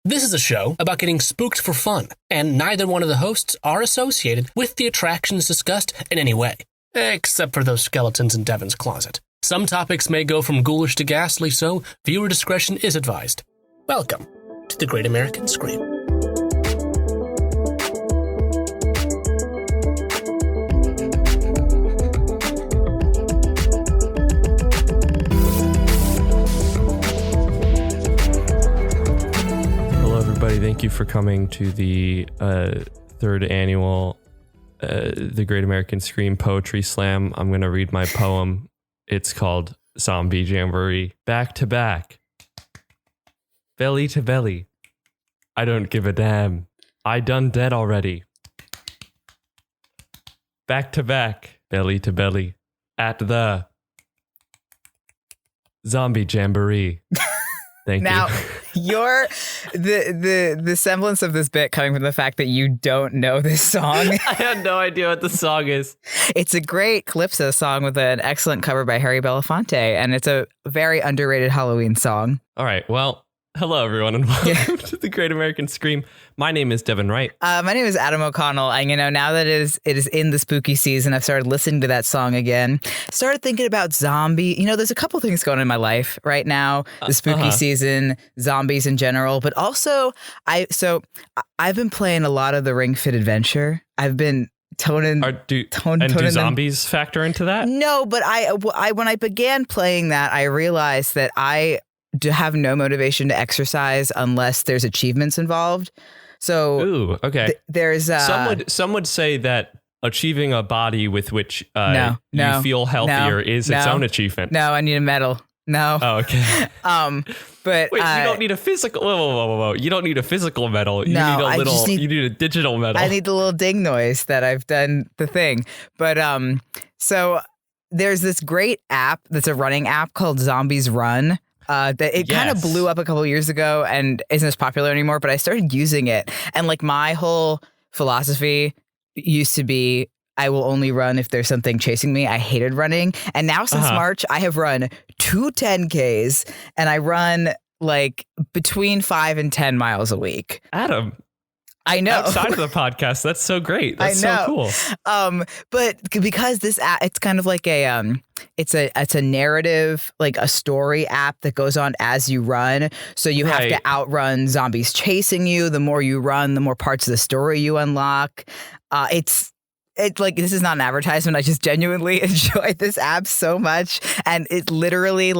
This is a show about getting spooked for fun, and neither one of the hosts are associated with the attractions discussed in any way, except for those skeletons in Devin's closet. Some topics may go from ghoulish to ghastly, so viewer discretion is advised. Welcome to the Great American Scream. Thank you for coming to the third annual The Great American Scream Poetry Slam. I'm going to read my poem. It's called Zombie Jamboree. Back to back. Belly to belly. I don't give a damn. I done dead already. Back to back. Belly to belly. At the Zombie Jamboree. Thank now, you. You're the semblance of this bit coming from the fact that you don't know this song. I have no idea what the song is. It's a great Calypso song with an excellent cover by Harry Belafonte, and it's a very underrated Halloween song. All right. Well, hello, everyone, and welcome to the Great American Scream. My name is Devin Wright. My name is Adam O'Connell, and now that it is in the spooky season, I've started listening to that song again. Started thinking about zombie. There's a couple things going on in my life right now. The spooky season, zombies in general, but also I've been playing a lot of the Ring Fit Adventure. I've been toning. Do zombies factor into that? No, but I when I began playing that, I realized that I have no motivation to exercise unless there's achievements involved. So, ooh, okay. There's some would say that achieving a body with which you feel healthier is its own achievement. No, I need a medal. No. Oh, okay. But wait, you don't need a physical. Whoa! You don't need a physical medal. You no, need a little. You need a digital medal. I need the little ding noise that I've done the thing. But so there's this great app that's a running app called Zombies Run. It kind of blew up a couple years ago and isn't as popular anymore, but I started using it. And my whole philosophy used to be, I will only run if there's something chasing me. I hated running. And now since March, I have run 2 10Ks and I run between 5 and 10 miles a week. Adam. I know. Outside of the podcast, that's so great. That's so cool. But because this app, it's kind of like it's a narrative, like a story app that goes on as you run. So you have to outrun zombies chasing you. The more you run, the more parts of the story you unlock. It's this is not an advertisement. I just genuinely enjoy this app so much, and it literally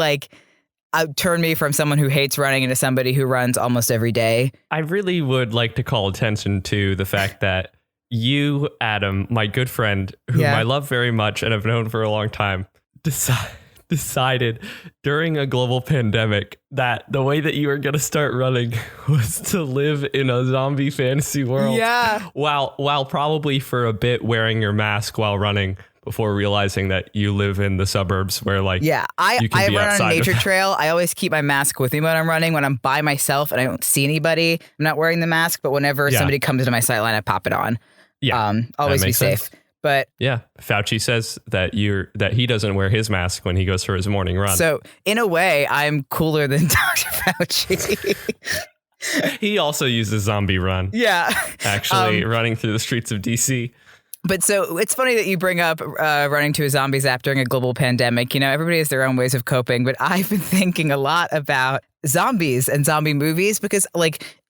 turned me from someone who hates running into somebody who runs almost every day. I really would like to call attention to the fact that you, Adam, my good friend, whom I love very much and have known for a long time, decided during a global pandemic that the way that you were going to start running was to live in a zombie fantasy world. Yeah. While probably for a bit wearing your mask while running, before realizing that you live in the suburbs where I run on a nature trail. I always keep my mask with me when I'm running. When I'm by myself and I don't see anybody, I'm not wearing the mask. But whenever somebody comes into my sight line, I pop it on. Yeah, always be safe. Sense. But yeah, Fauci says that he doesn't wear his mask when he goes for his morning run. So in a way, I'm cooler than Dr. Fauci. He also uses Zombie Run. Yeah, actually running through the streets of DC. But so it's funny that you bring up running to a zombies app during a global pandemic. Everybody has their own ways of coping, but I've been thinking a lot about zombies and zombie movies because,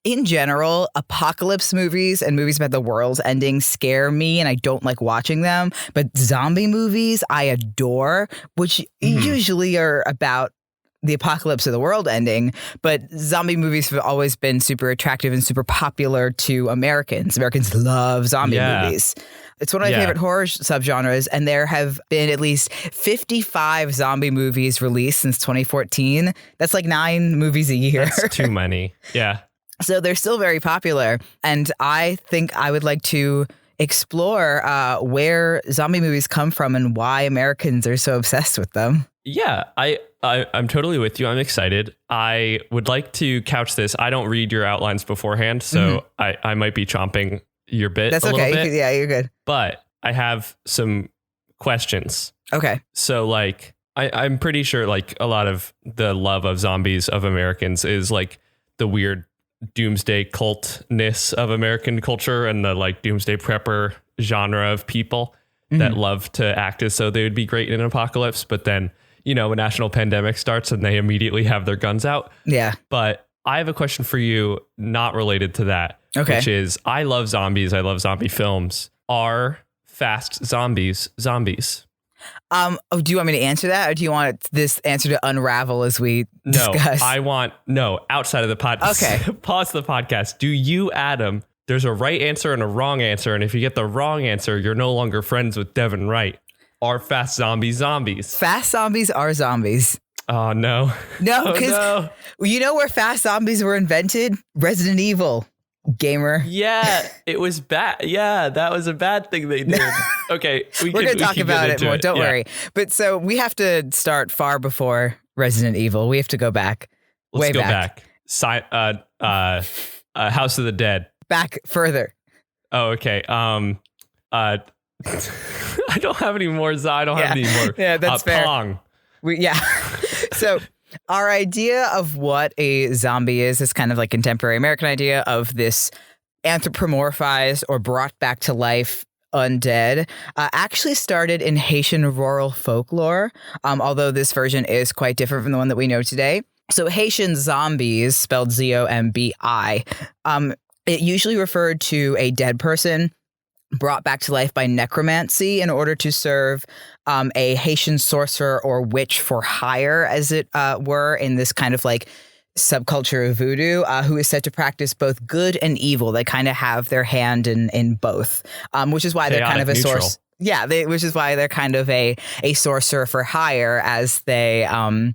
in general, apocalypse movies and movies about the world ending scare me and I don't like watching them. But zombie movies I adore, which usually are about the apocalypse of the world ending, but zombie movies have always been super attractive and super popular to Americans. Americans love zombie movies. It's one of my favorite horror subgenres, and there have been at least 55 zombie movies released since 2014. That's 9 movies a year. That's too many. Yeah. So they're still very popular, and I think I would like to explore where zombie movies come from and why Americans are so obsessed with them. Yeah, I'm totally with you. I'm excited. I would like to couch this. I don't read your outlines beforehand, so I might be chomping your bit. That's a okay. little bit, yeah, you're good. But I have some questions. Okay. So I'm pretty sure a lot of the love of zombies of Americans is the weird doomsday cultness of American culture and the like doomsday prepper genre of people that love to act as though they would be great in an apocalypse. But then, you know, a national pandemic starts and they immediately have their guns out. Yeah. But I have a question for you, not related to that, which is I love zombies. I love zombie films. Are fast zombies zombies? Do you want me to answer that, or do you want this answer to unravel as we discuss? Outside of the podcast. Okay. Pause the podcast. Do you, Adam, there's a right answer and a wrong answer. And if you get the wrong answer, you're no longer friends with Devin Wright. Are fast zombies zombies? Fast zombies are zombies. Oh, no. No, because you know where fast zombies were invented? Resident Evil. Gamer. Yeah, it was bad. Yeah, that was a bad thing they did. Okay, we're going to talk about it more. Don't worry. But so we have to start far before Resident Evil. We have to go back. Let's go back. House of the Dead. Back further. Oh, okay. I don't have any more. I don't have any more. Yeah, that's fair. Pong. So our idea of what a zombie is kind of like contemporary American idea of this anthropomorphized or brought back to life undead actually started in Haitian rural folklore, although this version is quite different from the one that we know today. So Haitian zombies, spelled Z-O-M-B-I, it usually referred to a dead person brought back to life by necromancy in order to serve a Haitian sorcerer or witch for hire, as it were, in this kind of like subculture of voodoo, who is said to practice both good and evil. They kind of have their hand in both, which is why they're kind of a source. Yeah, which is why they're kind of a sorcerer for hire, as they for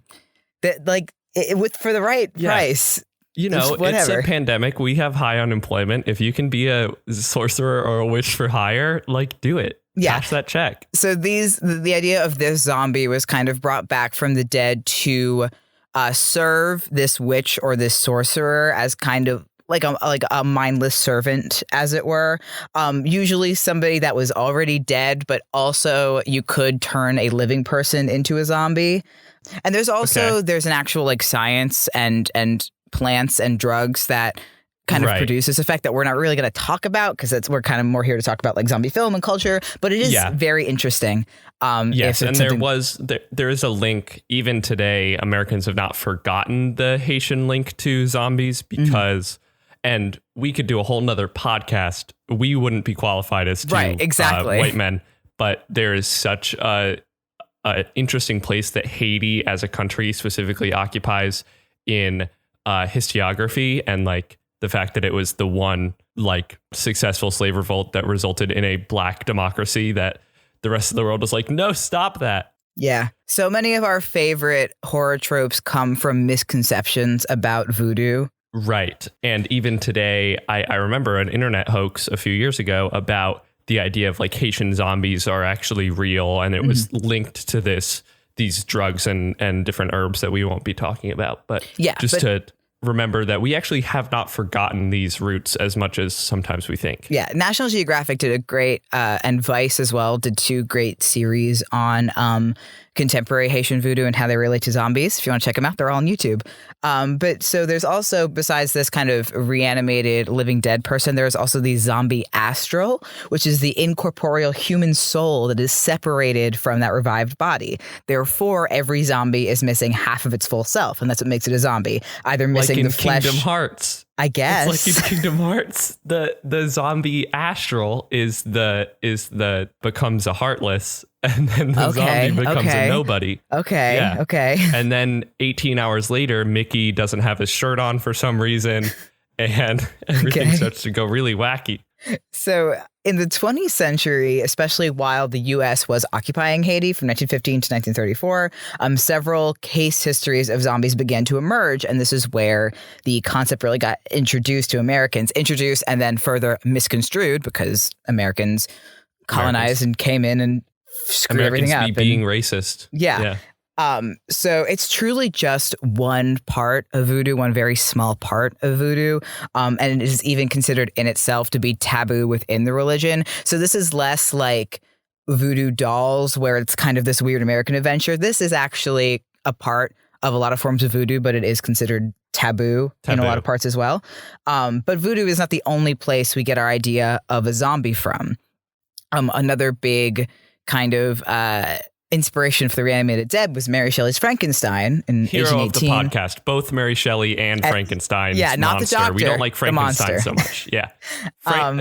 the right price. You know, it's a pandemic. We have high unemployment. If you can be a sorcerer or a witch for hire, like, do it. Yeah. Cash that check. So the idea of this zombie was kind of brought back from the dead to serve this witch or this sorcerer as kind of like a mindless servant, as it were. Usually somebody that was already dead, but also you could turn a living person into a zombie. And there's also there's an actual like science and plants and drugs that kind of produce this effect that we're not really going to talk about, because we're kind of more here to talk about like zombie film and culture, but it is very interesting. Yes, and there is a link. Even today, Americans have not forgotten the Haitian link to zombies, because and we could do a whole nother podcast. We wouldn't be qualified as white men, but there is such a interesting place that Haiti as a country specifically occupies in historiography, and like the fact that it was the one like successful slave revolt that resulted in a black democracy that the rest of the world was like, no, stop that. Yeah. So many of our favorite horror tropes come from misconceptions about voodoo. Right. And even today, I remember an internet hoax a few years ago about the idea of like Haitian zombies are actually real. And it was linked to these drugs and different herbs that we won't be talking about. But to remember that we actually have not forgotten these roots as much as sometimes we think. Yeah. National Geographic did a great, and Vice as well, did 2 great series on contemporary Haitian voodoo and how they relate to zombies. If you want to check them out, they're all on YouTube. But so there's also, besides this kind of reanimated living dead person, there's also the zombie astral, which is the incorporeal human soul that is separated from that revived body. Therefore, every zombie is missing half of its full self, and that's what makes it a zombie. Either missing like in the flesh. Kingdom Hearts. I guess. It's like in Kingdom Hearts, the zombie astral is the becomes a heartless, and then the zombie becomes a nobody. Okay. And then 18 hours later, Mickey doesn't have his shirt on for some reason, and everything starts to go really wacky. So in the 20th century, especially while the U.S. was occupying Haiti from 1915 to 1934, several case histories of zombies began to emerge. And this is where the concept really got introduced and then further misconstrued, because Americans colonized and came in and screwed everything up. Being racist. Yeah. So it's truly just one part of voodoo, one very small part of voodoo. And it is even considered in itself to be taboo within the religion. So this is less like voodoo dolls, where it's kind of this weird American adventure. This is actually a part of a lot of forms of voodoo, but it is considered taboo in a lot of parts as well. But voodoo is not the only place we get our idea of a zombie from. Another big kind of inspiration for the reanimated dead was Mary Shelley's Frankenstein in Hero 1818. of the podcast, both Mary Shelley and Frankenstein's not monster. the doctor. We don't like Frankenstein so much. Yeah.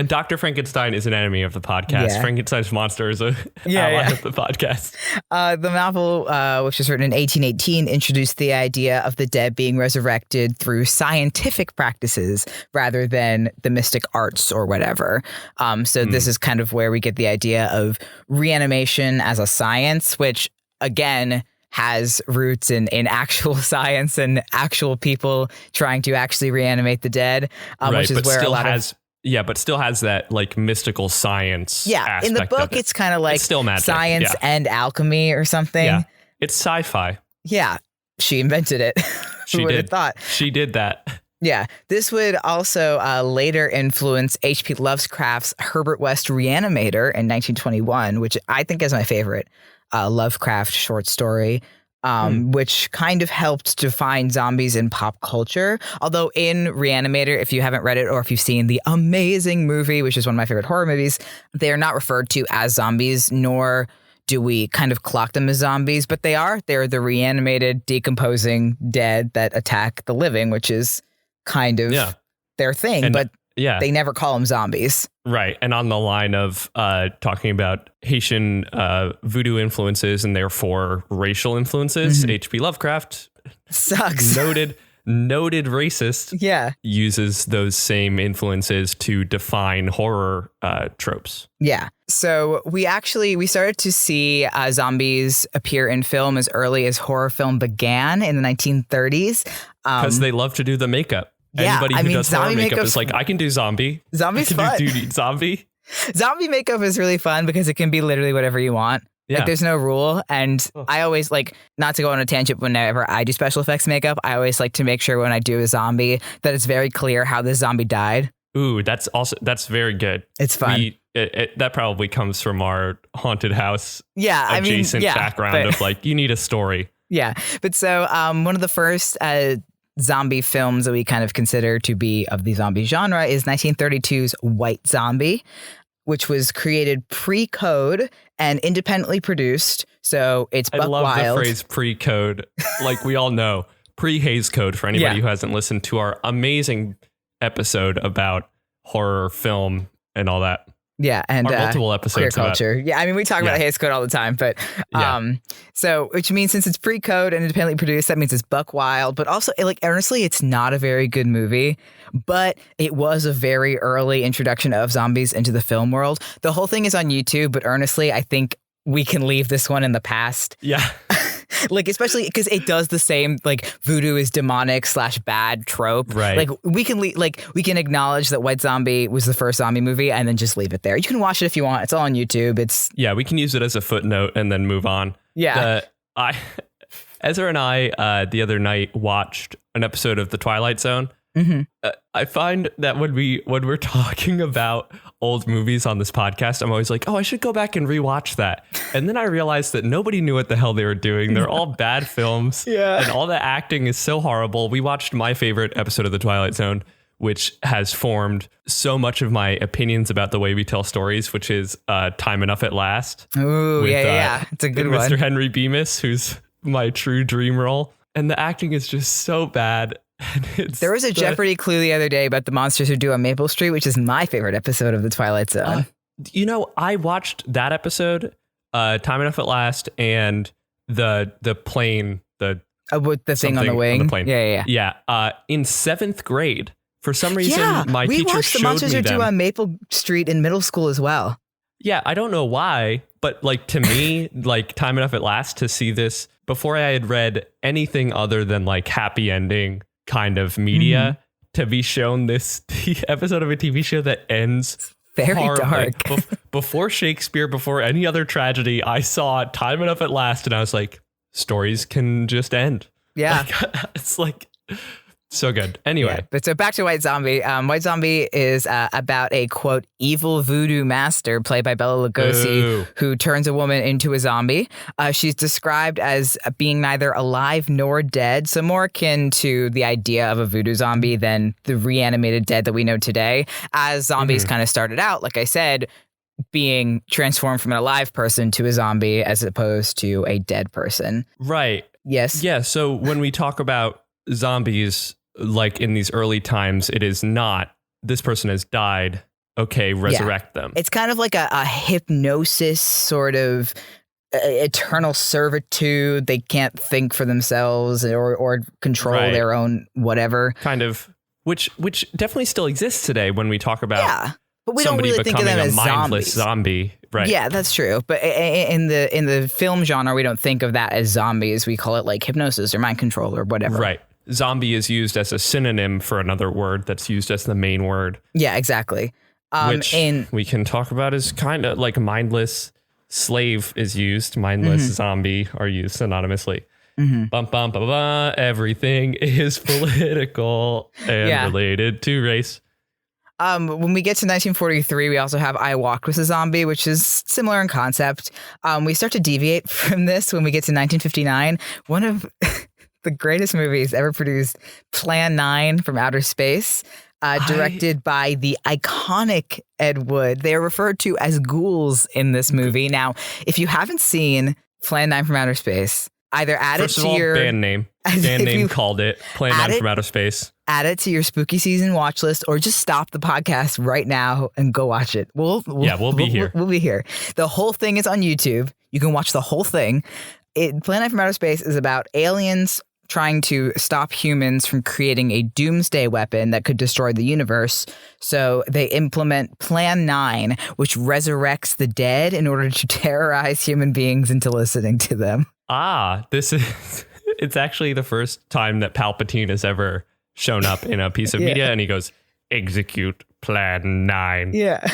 Dr. Frankenstein is an enemy of the podcast. Yeah. Frankenstein's monster is a ally of the podcast. The novel, which was written in 1818, introduced the idea of the dead being resurrected through scientific practices rather than the mystic arts or whatever. This is kind of where we get the idea of reanimation as a science, which again has roots in actual science and actual people trying to actually reanimate the dead, which is where a lot of... Yeah, but still has that like mystical science. Yeah, in the book, it's kind of like still magic. Science and alchemy or something. Yeah, it's sci-fi. Yeah, she invented it. Who would have thought? She did that. Yeah, this would also later influence H.P. Lovecraft's Herbert West Reanimator in 1921, which I think is my favorite Lovecraft short story, which kind of helped define zombies in pop culture. Although in Reanimator, if you haven't read it or if you've seen the amazing movie, which is one of my favorite horror movies, they're not referred to as zombies, nor do we kind of clock them as zombies, but they're the reanimated, decomposing dead that attack the living, which is kind of their thing, but they never call them zombies. Right. And on the line of talking about Haitian voodoo influences and therefore racial influences, H.P. Lovecraft sucks. Noted racist, uses those same influences to define horror tropes. Yeah. So we started to see zombies appear in film as early as horror film began in the 1930s. Because they love to do the makeup. Yeah, anybody who does horror makeup is like, I can do zombie. Zombie's fun. Zombie. Zombie makeup is really fun because it can be literally whatever you want. Yeah. Like there's no rule. And I always like, not to go on a tangent, whenever I do special effects makeup, I always like to make sure when I do a zombie that it's very clear how this zombie died. Ooh, that's very good. It's fun. That probably comes from our haunted house adjacent background of like, you need a story. Yeah. But so one of the first zombie films that we kind of consider to be of the zombie genre is 1932's White Zombie, which was created pre-code and independently produced. So it's buck wild. I love the phrase pre-code. Like we all know, pre-Hays Code for anybody who hasn't listened to our amazing episode about horror film and all that. Yeah, and multiple episodes queer culture. Yeah, I mean, we talk about Hays Code all the time, but so which means since it's pre-code and independently produced, that means it's buck wild. But also, like honestly, it's not a very good movie, but it was a very early introduction of zombies into the film world. The whole thing is on YouTube, but honestly, I think we can leave this one in the past. Yeah. Like, especially because it does the same, like, voodoo is demonic / bad trope. Right. Like, we can acknowledge that White Zombie was the first zombie movie and then just leave it there. You can watch it if you want. It's all on YouTube. We can use it as a footnote and then move on. Yeah. Ezra and I, the other night, watched an episode of The Twilight Zone. Mm-hmm. I find that when we're talking about old movies on this podcast, I'm always like, oh, I should go back and rewatch that. And then I realized that nobody knew what the hell they were doing. They're all bad films. Yeah. And all the acting is so horrible. We watched my favorite episode of The Twilight Zone, which has formed so much of my opinions about the way we tell stories, which is Time Enough at Last. Ooh, yeah. It's a good one. Mr. Henry Bemis, who's my true dream role. And the acting is just so bad. There was a Jeopardy clue the other day about the monsters who do on Maple Street, which is my favorite episode of The Twilight Zone. I watched that episode, Time Enough at Last, and the plane, with the thing on the wing. On the plane. Yeah. In 7th grade, for some reason, my teacher showed me them. We watched the monsters who do on Maple Street in middle school as well. Yeah, I don't know why, but like to me, like Time Enough at Last, to see this before I had read anything other than like happy ending kind of media, to be shown this episode of a TV show that ends very dark. Before Shakespeare, before any other tragedy, I saw Time Enough at Last and I was like, stories can just end. Yeah. It's like So good. Anyway. Yeah, but so back to White Zombie. White Zombie is about a, quote, evil voodoo master played by Bela Lugosi who turns a woman into a zombie. She's described as being neither alive nor dead, so more akin to the idea of a voodoo zombie than the reanimated dead that we know today. As zombies kind of started out, like I said, being transformed from an alive person to a zombie as opposed to a dead person. Right. Yes. Yeah. So when we talk about zombies, like in these early times, it is not this person has died. Okay, resurrect them. It's kind of like a hypnosis sort of eternal servitude. They can't think for themselves or control their own whatever. Kind of, which definitely still exists today when we talk about but we somebody don't really think of them becoming as a mindless zombies. zombie. Right. Yeah, that's true. But in the film genre, we don't think of that as zombies. We call it like hypnosis or mind control or whatever. Right. Zombie is used as a synonym for another word that's used as the main word. Yeah, exactly. Which we can talk about as kind of like mindless slave is used. Mindless zombie are used synonymously. Bum, bum, bum, bum, everything is political and related to race. When we get to 1943, we also have I Walked with a Zombie, which is similar in concept. We start to deviate from this when we get to 1959. One of the greatest movies ever produced, Plan 9 from Outer Space, directed by the iconic Ed Wood. They are referred to as ghouls in this movie. Now, if you haven't seen Plan 9 from Outer Space, either add First it of to all, your... band name. Band name called it. Plan 9 from Outer Space. Add it to your spooky season watch list, or just stop the podcast right now and go watch it. We'll be here. We'll be here. The whole thing is on YouTube. You can watch the whole thing. Plan 9 from Outer Space is about aliens trying to stop humans from creating a doomsday weapon that could destroy the universe. So they implement Plan 9, which resurrects the dead in order to terrorize human beings into listening to them. It's actually the first time that Palpatine has ever shown up in a piece of media, and he goes, execute Plan 9. Yeah.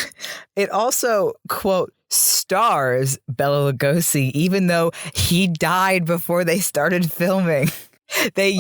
It also, quote, stars Bela Lugosi, even though he died before they started filming. They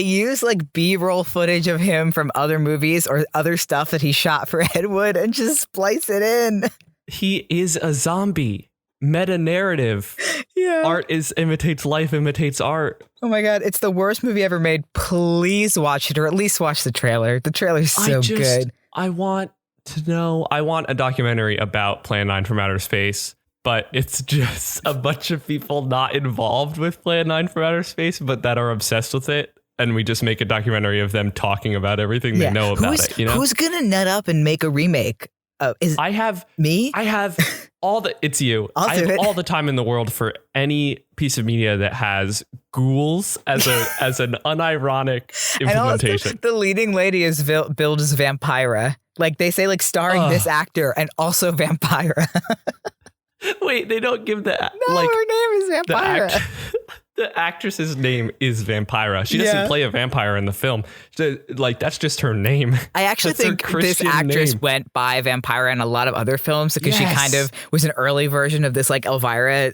use B-roll footage of him from other movies or other stuff that he shot for Ed Wood and just splice it in. He is a zombie. Meta narrative. Yeah. Art imitates life, imitates art. Oh my God. It's the worst movie ever made. Please watch it, or at least watch the trailer. The trailer's so good. I want a documentary about Plan 9 from Outer Space, but it's just a bunch of people not involved with Plan 9 from Outer Space, but that are obsessed with it. And we just make a documentary of them talking about everything they know about it. You know? Who's going to nut up and make a remake? I have it's you. I have all the time in the world for any piece of media that has ghouls as an unironic implementation. And also, the leading lady is billed as Vampira. Like they say, like starring this actor and also Vampira. Wait, they don't give the her name is Vampira. The actress's name is Vampira. She doesn't play a vampire in the film. That's just her name. I actually think this actress went by Vampira in a lot of other films because she kind of was an early version of this like Elvira,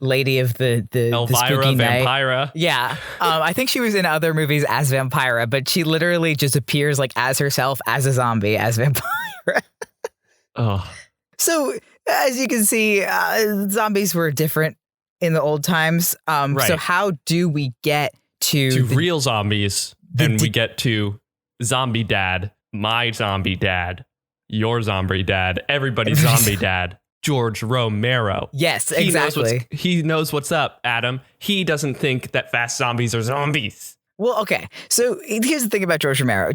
lady of the Elvira, spooky Vampira. Night. Yeah. I think she was in other movies as Vampira, but she literally just appears like as herself, as a zombie, as Vampira. Oh. So as you can see, zombies were different in the old times. So how do we get to real zombies? And we get to zombie dad, my zombie dad, your zombie dad, everybody's zombie dad, George Romero. Yes, exactly. He knows what's up, Adam. He doesn't think that fast zombies are zombies. Well, okay. So here's the thing about George Romero.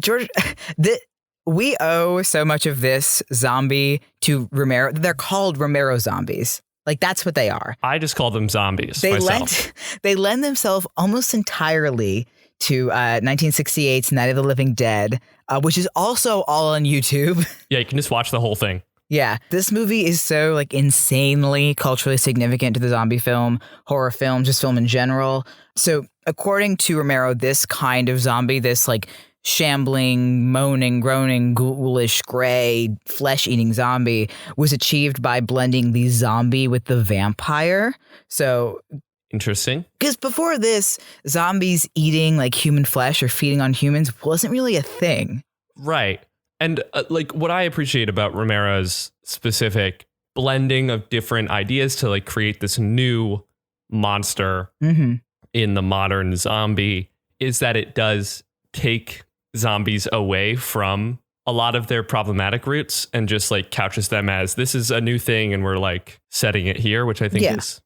We owe so much of this zombie to Romero. They're called Romero zombies. Like, that's what they are. I just call them zombies myself. They lend themselves almost entirely to 1968's Night of the Living Dead, which is also all on YouTube. Yeah, you can just watch the whole thing. Yeah, this movie is so like insanely culturally significant to the zombie film, horror film, just film in general. So according to Romero, this kind of zombie, this like shambling, moaning, groaning, ghoulish, gray, flesh-eating zombie was achieved by blending the zombie with the vampire. So Interesting. Because before this, zombies eating like human flesh or feeding on humans wasn't really a thing. Right. And like what I appreciate about Romero's specific blending of different ideas to like create this new monster in the modern zombie is that it does take zombies away from a lot of their problematic roots and just like couches them as this is a new thing and we're like setting it here, which I think is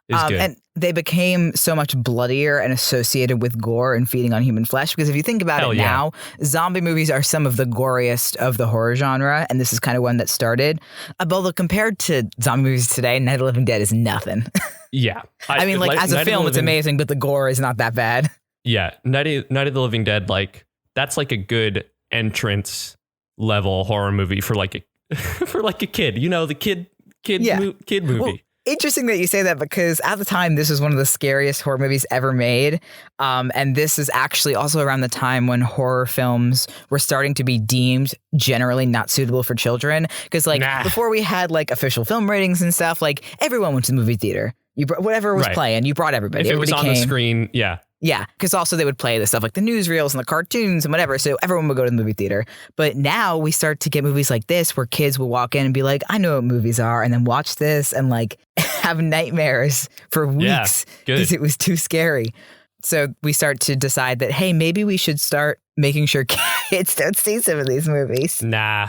good. And they became so much bloodier and associated with gore and feeding on human flesh. Because if you think about it now, zombie movies are some of the goriest of the horror genre. And this is kind of one that started. Although compared to zombie movies today, Night of the Living Dead is nothing. Yeah. I mean, like as a film, it's amazing, but the gore is not that bad. Yeah. Night of the Living Dead, like that's like a good entrance level horror movie for like a kid, you know, the kid movie. Well, interesting that you say that because at the time, this was one of the scariest horror movies ever made. And this is actually also around the time when horror films were starting to be deemed generally not suitable for children. Because before we had like official film ratings and stuff, like everyone went to the movie theater. Whatever was playing, you brought everybody. If it was on the screen, yeah. Yeah, because also they would play the stuff like the newsreels and the cartoons and whatever. So everyone would go to the movie theater. But now we start to get movies like this where kids will walk in and be like, I know what movies are, and then watch this and like have nightmares for weeks because it was too scary. So we start to decide that, hey, maybe we should start making sure kids don't see some of these movies. Nah.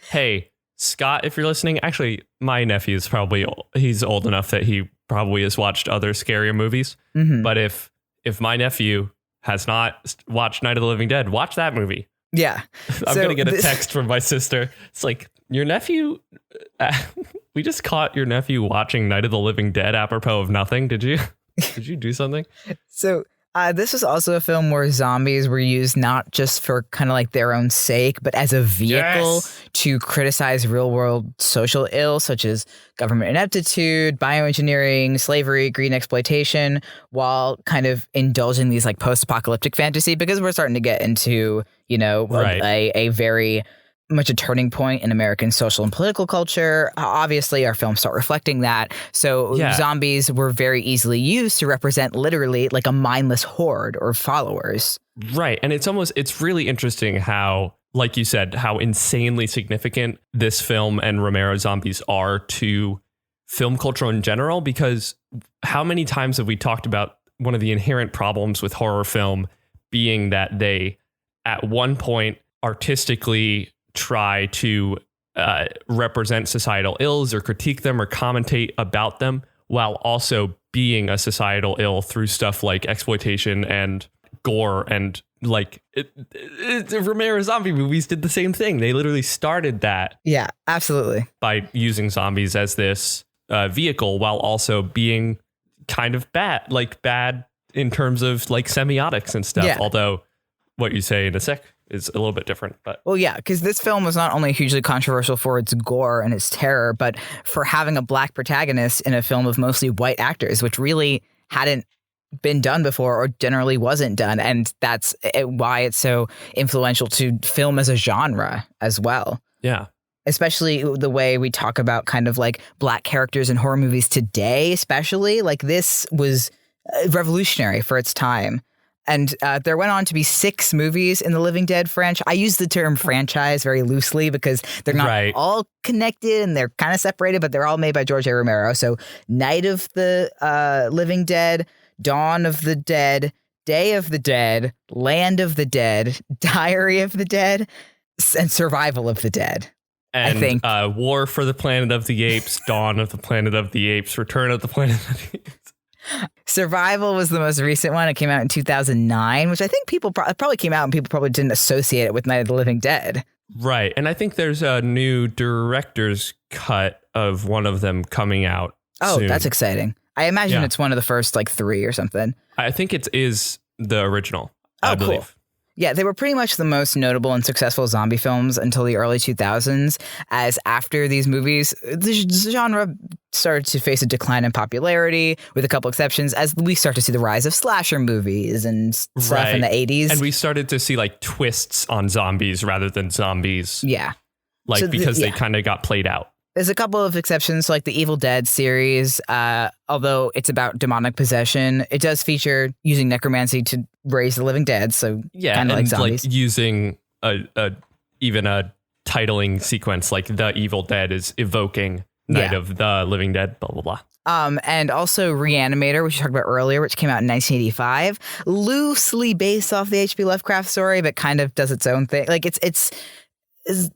Hey, Scott, if you're listening, actually, my nephew is he's old enough that he probably has watched other scarier movies. But if my nephew has not watched Night of the Living Dead, watch that movie. Yeah. I'm going to get a text from my sister. It's like, your nephew, we just caught your nephew watching Night of the Living Dead apropos of nothing. Did you do something? So this was also a film where zombies were used not just for kind of like their own sake, but as a vehicle to criticize real world social ills such as government ineptitude, bioengineering, slavery, green exploitation, while kind of indulging these like post-apocalyptic fantasy, because we're starting to get into, you know, a very much a turning point in American social and political culture. Obviously, our films start reflecting that. So zombies were very easily used to represent literally like a mindless horde or followers. Right. And it's really interesting how, like you said, how insanely significant this film and Romero zombies are to film culture in general, because how many times have we talked about one of the inherent problems with horror film being that they, at one point, artistically try to represent societal ills or critique them or commentate about them, while also being a societal ill through stuff like exploitation and gore. And like Romero zombie movies did the same thing. They literally started that. Yeah, absolutely. By using zombies as this vehicle, while also being kind of bad in terms of like semiotics and stuff. Yeah. Although what you say in a sec is a little bit different. But well, yeah, because this film was not only hugely controversial for its gore and its terror, but for having a black protagonist in a film of mostly white actors, which really hadn't been done before or generally wasn't done. And that's why it's so influential to film as a genre as well. Yeah. Especially the way we talk about kind of like black characters in horror movies today, especially like this was revolutionary for its time. And there went on to be 6 movies in the Living Dead franchise. I use the term franchise very loosely because they're not all connected and they're kind of separated, but they're all made by George A. Romero. So Night of the Living Dead, Dawn of the Dead, Day of the Dead, Land of the Dead, Diary of the Dead, and Survival of the Dead. And I think. War for the Planet of the Apes, Dawn of the Planet of the Apes, Return of the Planet of the Apes. Survival was the most recent one. It came out in 2009, which I think people probably came out and people probably didn't associate it with Night of the Living Dead. Right. And I think there's a new director's cut of one of them coming out soon. That's exciting. I imagine it's one of the first like 3 or something. I think it is the original, I believe. Cool. Yeah, they were pretty much the most notable and successful zombie films until the early 2000s, as after these movies, the genre started to face a decline in popularity, with a couple exceptions, as we start to see the rise of slasher movies and stuff in the 80s. And we started to see like twists on zombies rather than zombies. Yeah. Like because they kind of got played out. There's a couple of exceptions, like the Evil Dead series. Although it's about demonic possession, it does feature using necromancy to raise the living dead. So kind of like zombies. Like using even a titling sequence like the Evil Dead is evoking Night of the Living Dead, blah, blah, blah. And also Reanimator, which you talked about earlier, which came out in 1985, loosely based off the H.P. Lovecraft story, but kind of does its own thing. Like it's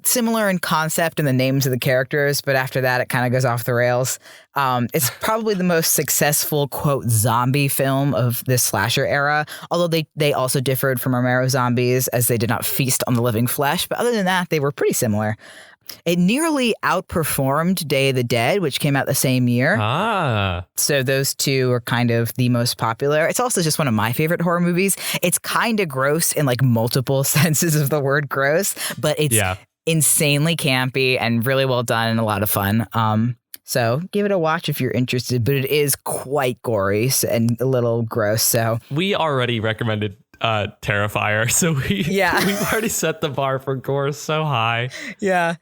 similar in concept and the names of the characters, but after that, it kind of goes off the rails. It's probably the most successful, quote, zombie film of this slasher era, although they also differed from Romero zombies as they did not feast on the living flesh. But other than that, they were pretty similar. It nearly outperformed Day of the Dead, which came out the same year. So those two are kind of the most popular. It's also just one of my favorite horror movies. It's kind of gross in like multiple senses of the word gross, but it's insanely campy and really well done and a lot of fun. So give it a watch if you're interested, but it is quite gory and a little gross. So we already recommended Terrifier, so we've already set the bar for gore so high. Yeah.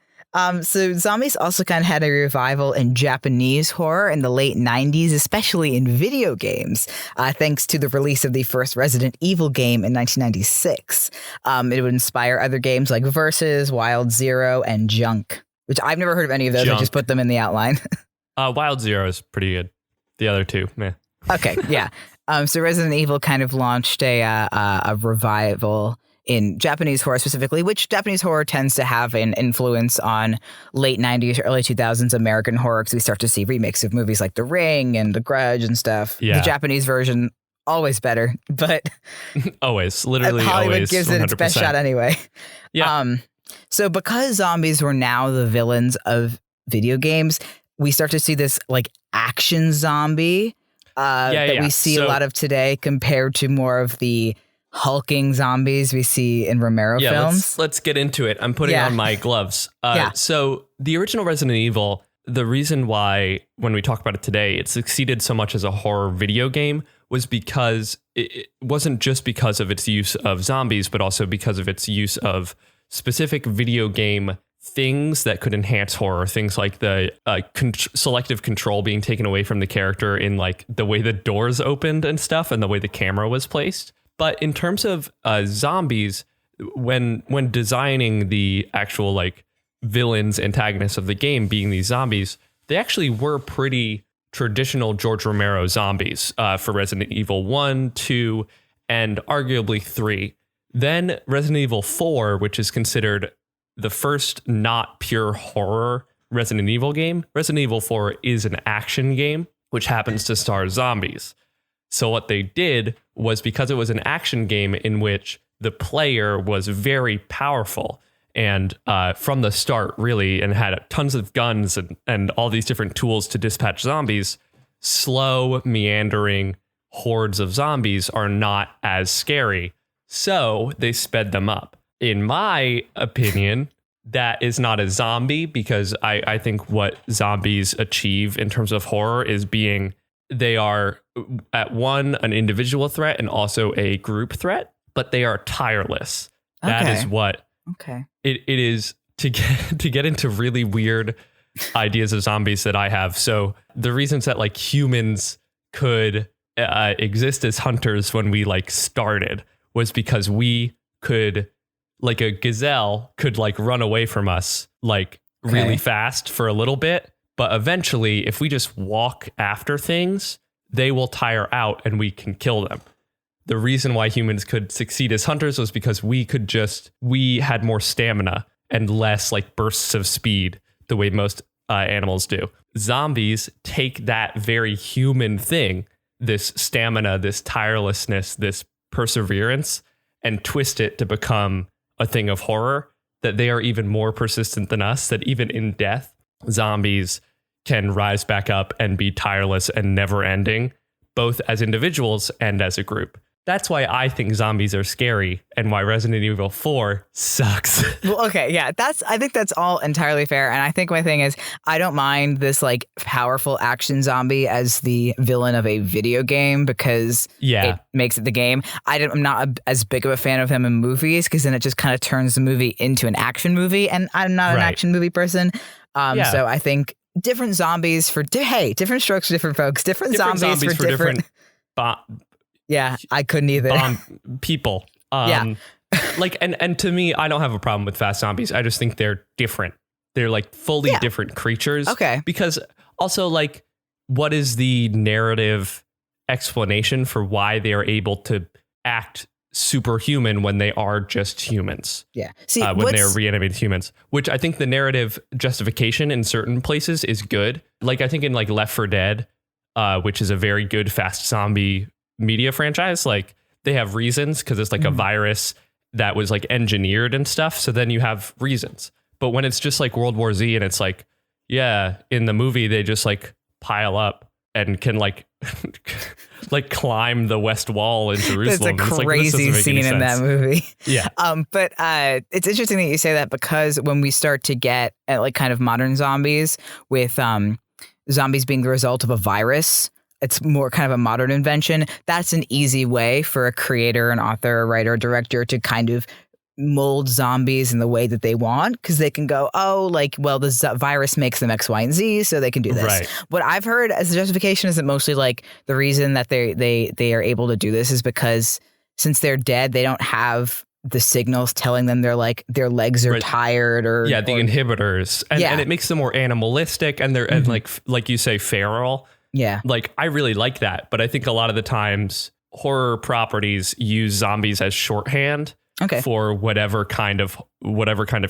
So zombies also kind of had a revival in Japanese horror in the late 90s, especially in video games, thanks to the release of the first Resident Evil game in 1996. It would inspire other games like Versus, Wild Zero, and Junk, which I've never heard of any of those. I just put them in the outline. Wild Zero is pretty good. The other two, meh. Okay, yeah. So Resident Evil kind of launched a revival in Japanese horror specifically, which Japanese horror tends to have an influence on late 90s, early 2000s American horror, because we start to see remakes of movies like The Ring and The Grudge and stuff. Yeah. The Japanese version, always better, but... always, literally Hollywood always, gives it its 100%. best shot anyway. Yeah. So because zombies were now the villains of video games, we start to see this like action zombie that we see a lot of today compared to more of the hulking zombies we see in Romero films. Let's get into it. I'm putting on my gloves. So the original Resident Evil, the reason why when we talk about it today, it succeeded so much as a horror video game was because it wasn't just because of its use of zombies, but also because of its use of specific video game things that could enhance horror, things like the selective control being taken away from the character in like the way the doors opened and stuff and the way the camera was placed. But in terms of zombies, when designing the actual like villains, antagonists of the game being these zombies, they actually were pretty traditional George Romero zombies for Resident Evil 1, 2, and arguably 3. Then Resident Evil 4, which is considered the first not pure horror Resident Evil game. Resident Evil 4 is an action game, which happens to star zombies. So what they did was, because it was an action game in which the player was very powerful and from the start really, and had tons of guns and all these different tools to dispatch zombies, slow, meandering hordes of zombies are not as scary. So they sped them up. In my opinion, that is not a zombie, because I think what zombies achieve in terms of horror is they are at one, an individual threat and also a group threat, but they are tireless. Okay. That is what it is to get into really weird ideas of zombies that I have. So the reasons that like humans could exist as hunters when we like started was because we could, like a gazelle could like run away from us like really fast for a little bit. But eventually, if we just walk after things, they will tire out and we can kill them. The reason why humans could succeed as hunters was because we had more stamina and less like bursts of speed the way most animals do. Zombies take that very human thing, this stamina, this tirelessness, this perseverance, and twist it to become a thing of horror, that they are even more persistent than us, that even in death, zombies can rise back up and be tireless and never ending, both as individuals and as a group. That's why I think zombies are scary and why Resident Evil 4 sucks. Well, okay, yeah, I think that's all entirely fair. And I think my thing is, I don't mind this like powerful action zombie as the villain of a video game because it makes it the game. I'm not as big of a fan of him in movies because then it just kind of turns the movie into an action movie, and I'm not an action movie person. So I think different zombies for different strokes for different folks. Different zombies for different. Yeah, I couldn't either. People. Like, and to me, I don't have a problem with fast zombies. I just think they're different. They're like fully different creatures. Okay. Because also, like, what is the narrative explanation for why they are able to act superhuman when they are just humans? Yeah. See, when they're reanimated humans, which I think the narrative justification in certain places is good. Like, I think in like Left 4 Dead, which is a very good fast zombie media franchise, like they have reasons because it's like a virus that was like engineered and stuff. So then you have reasons. But when it's just like World War Z and it's like, in the movie, they just like pile up and can like like climb the West Wall in Jerusalem. It's a crazy scene in that movie. Yeah. But it's interesting that you say that because when we start to get at like kind of modern zombies with zombies being the result of a virus, it's more kind of a modern invention. That's an easy way for a creator, an author, a writer, a director to kind of mold zombies in the way that they want because they can go, the virus makes them X, Y, and Z, so they can do this. Right. What I've heard as a justification is that mostly like the reason that they are able to do this is because since they're dead, they don't have the signals telling them their legs are tired or the inhibitors, and it makes them more animalistic and they're and like you say, feral. Yeah. Like, I really like that. But I think a lot of the times horror properties use zombies as shorthand for whatever kind of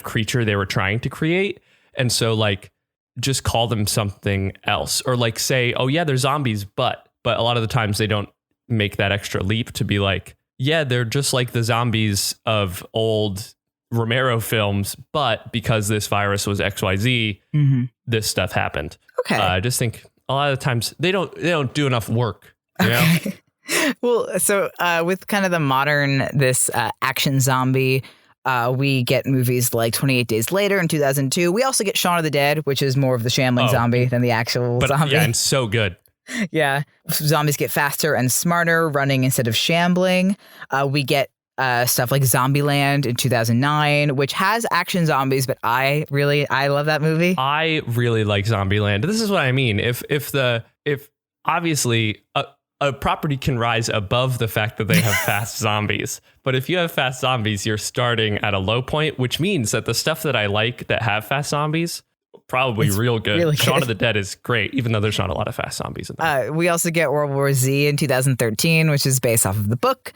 creature they were trying to create. And so like just call them something else or like say, oh, yeah, they're zombies. But a lot of the times they don't make that extra leap to be like, yeah, they're just like the zombies of old Romero films. But because this virus was XYZ, this stuff happened. Okay. I just think a lot of the times they don't do enough work. You know? Well, so with kind of the modern action zombie, we get movies like 28 Days Later in 2002. We also get Shaun of the Dead, which is more of the shambling zombie than the actual zombie. Yeah, and so good. Yeah, zombies get faster and smarter, running instead of shambling. We get stuff like Zombieland in 2009, which has action zombies, but I love that movie. I really like Zombieland. This is what I mean. If obviously a property can rise above the fact that they have fast zombies, but if you have fast zombies, you're starting at a low point, which means that the stuff that I like that have fast zombies probably real good. Really Shaun good. of the Dead is great, even though there's not a lot of fast zombies in there. We also get World War Z in 2013, which is based off of the book,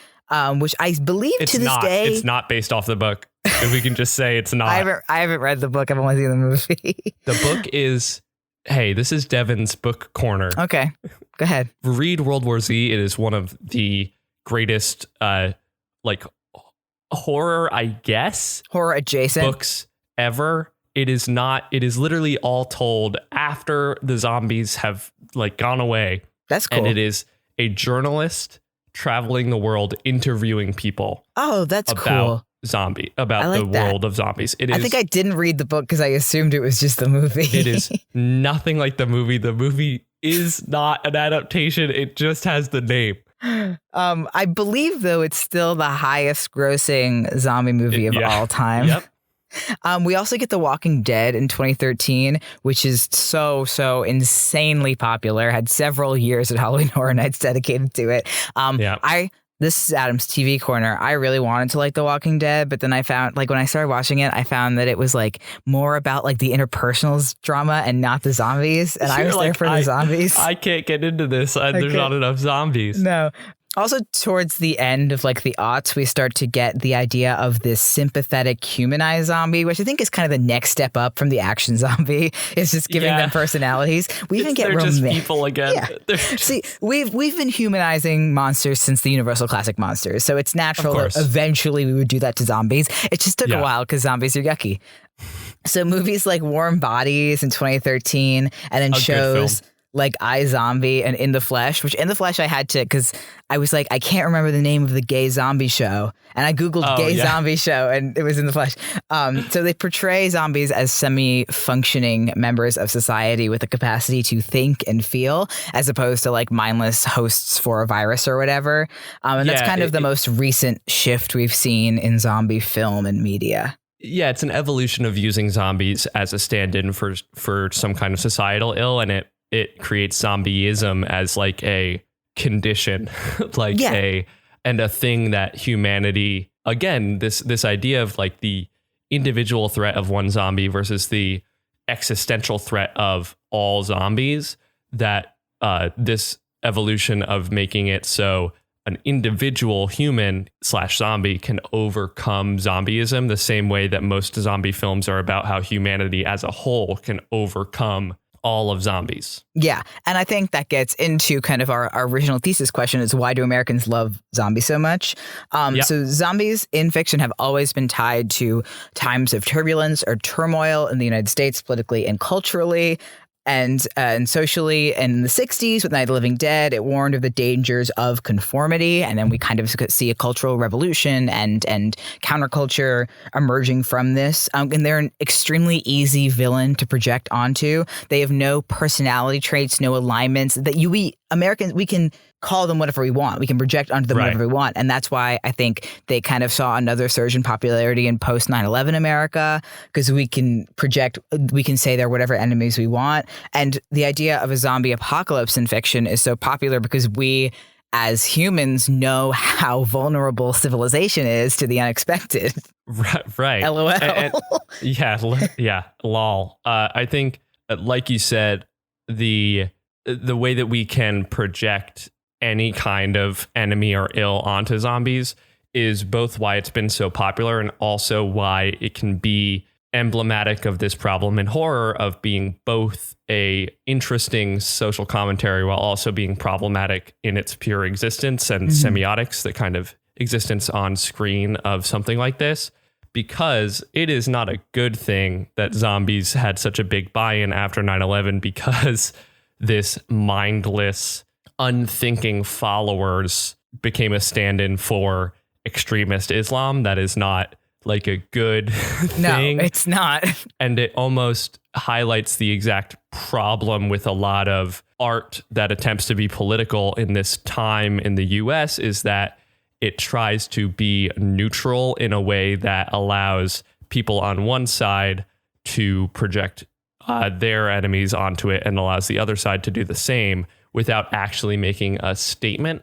which I believe to this day it's not based off the book. If we can just say it's not. I haven't read the book. I've only seen the movie. The book is. Hey, this is Devin's book corner. Okay, go ahead. Read World War Z. It is one of the greatest, horror, I guess, horror adjacent books ever. It is not. It is literally all told after the zombies have like gone away. That's cool. And it is a journalist traveling the world interviewing people. Oh, that's cool. About like the world of zombies. It is. I think I didn't read the book because I assumed it was just the movie. It is nothing like the movie. The movie is not an adaptation. It just has the name. I believe, though, it's still the highest grossing zombie movie of all time. Yep. We also get The Walking Dead in 2013, which is so insanely popular. Had several years at Halloween Horror Nights dedicated to it. This is Adam's TV corner. I really wanted to like The Walking Dead, but then I found, like, when I started watching it, I found that it was like more about like the interpersonal drama and not the zombies. And I was there for the zombies. I can't get into this. There's not enough zombies. No. Also, towards the end of like the aughts, we start to get the idea of this sympathetic humanized zombie, which I think is kind of the next step up from the action zombie. It's just giving them personalities. We even get just people again. Yeah. See, we've been humanizing monsters since the Universal Classic Monsters, so it's natural that eventually we would do that to zombies. It just took a while because zombies are yucky. So movies like Warm Bodies in 2013, and then shows like iZombie and In the Flesh, which In the Flesh I had to, because I was like, I can't remember the name of the gay zombie show. And I Googled zombie show and it was In the Flesh. So they portray zombies as semi-functioning members of society with the capacity to think and feel, as opposed to like mindless hosts for a virus or whatever. And that's kind of the most recent shift we've seen in zombie film and media. Yeah, it's an evolution of using zombies as a stand-in for some kind of societal ill, and it creates zombieism as like a condition, like a thing that humanity, again, this idea of like the individual threat of one zombie versus the existential threat of all zombies, that this evolution of making it so an individual human / zombie can overcome zombieism the same way that most zombie films are about how humanity as a whole can overcome all of zombies. Yeah. And I think that gets into kind of our original thesis question is, why do Americans love zombies so much? So zombies in fiction have always been tied to times of turbulence or turmoil in the United States, politically and culturally. And socially. And in the 60s with Night of the Living Dead, it warned of the dangers of conformity. And then we kind of see a cultural revolution and counterculture emerging from this. And they're an extremely easy villain to project onto. They have no personality traits, no alignments that Americans, we can call them whatever we want. We can project onto them whatever we want. And that's why I think they kind of saw another surge in popularity in post 9/11 America, because we can say they're whatever enemies we want. And the idea of a zombie apocalypse in fiction is so popular because we as humans know how vulnerable civilization is to the unexpected. Right. LOL. Yeah. Lol. I think, like you said, the way that we can project any kind of enemy or ill onto zombies is both why it's been so popular and also why it can be emblematic of this problem in horror of being both a interesting social commentary while also being problematic in its pure existence and semiotics, the kind of existence on screen of something like this, because it is not a good thing that zombies had such a big buy-in after 9/11, because this mindless, unthinking followers became a stand-in for extremist Islam. That is not like a good thing. No, it's not. And it almost highlights the exact problem with a lot of art that attempts to be political in this time in the US, is that it tries to be neutral in a way that allows people on one side to project their enemies onto it and allows the other side to do the same without actually making a statement,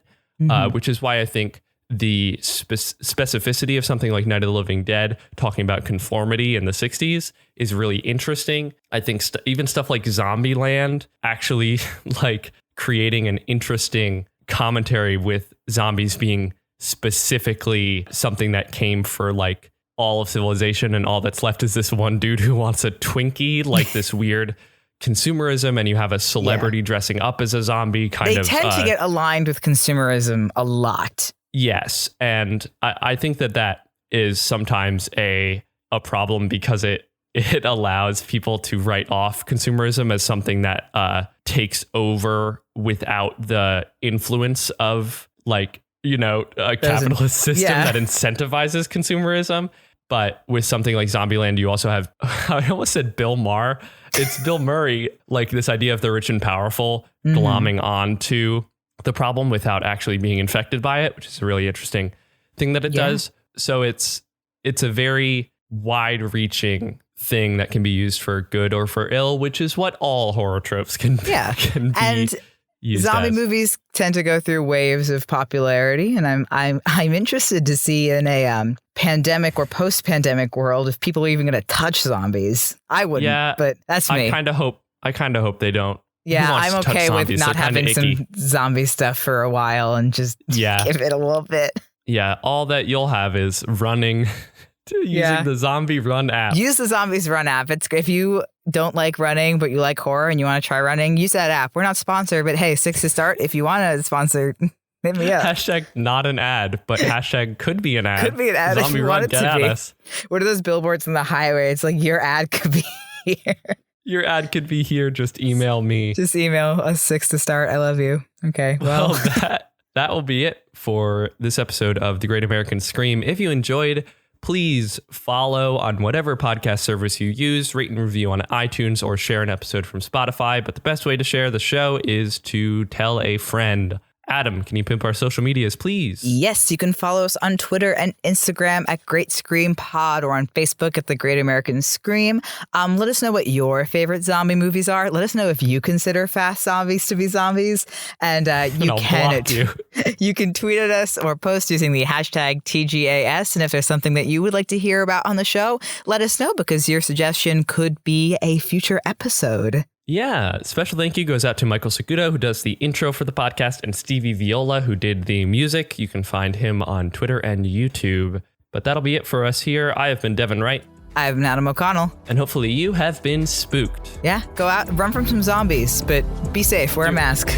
which is why I think the specificity of something like Night of the Living Dead, talking about conformity in the 60s, is really interesting. I think even stuff like Zombieland actually like creating an interesting commentary with zombies being specifically something that came for like all of civilization, and all that's left is this one dude who wants a Twinkie, like this weird consumerism, and you have a celebrity dressing up as a zombie They tend to get aligned with consumerism a lot. Yes. And I think that is sometimes a problem, because it allows people to write off consumerism as something that takes over without the influence of like, a capitalist system that incentivizes consumerism. But with something like Zombieland, you also have, I almost said Bill Maher. It's Bill Murray, like this idea of the rich and powerful glomming on to the problem without actually being infected by it, which is a really interesting thing that it does. So it's a very wide-reaching thing that can be used for good or for ill, which is what all horror tropes can be. And zombie movies tend to go through waves of popularity, and I'm interested to see in a pandemic or post-pandemic world if people are even going to touch zombies. I wouldn't, but that's me. I kind of hope they don't. Yeah, I'm okay with not having some zombie stuff for a while and just give it a little bit. Yeah, all that you'll have is running using the Zombie Run app. Use the Zombies Run app. It's if you don't like running but you like horror and you want to try running, use that app. We're not sponsored, but hey, 6 to start. If you want to sponsor, hit me up. Hashtag not an ad, but hashtag could be an ad. Could be an ad Zombie if you Run, want it get to at be. us. What are those billboards on the highway? It's like your ad could be here. Your ad could be here. Just email me. Just email us 6 to start. I love you. Okay. Well, that will be it for this episode of The Great American Scream. If you enjoyed, please follow on whatever podcast service you use, rate and review on iTunes, or share an episode from Spotify. But the best way to share the show is to tell a friend. Adam, can you pimp our social medias, please? Yes, you can follow us on Twitter and Instagram at Great Scream Pod, or on Facebook at The Great American Scream. Let us know what your favorite zombie movies are. Let us know if you consider fast zombies to be zombies. And you can tweet at us or post using the hashtag TGAS. And if there's something that you would like to hear about on the show, let us know, because your suggestion could be a future episode. Yeah, special thank you goes out to Michael Segudo, who does the intro for the podcast, and Stevie Viola, who did the music. You can find him on Twitter and YouTube. But that'll be it for us here. I have been Devin Wright. I've been Adam O'Connell. And hopefully you have been spooked. Yeah, go out, run from some zombies, but be safe, wear a mask.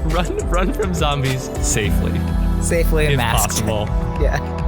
Run from zombies safely. Safely and masked. If possible. Yeah.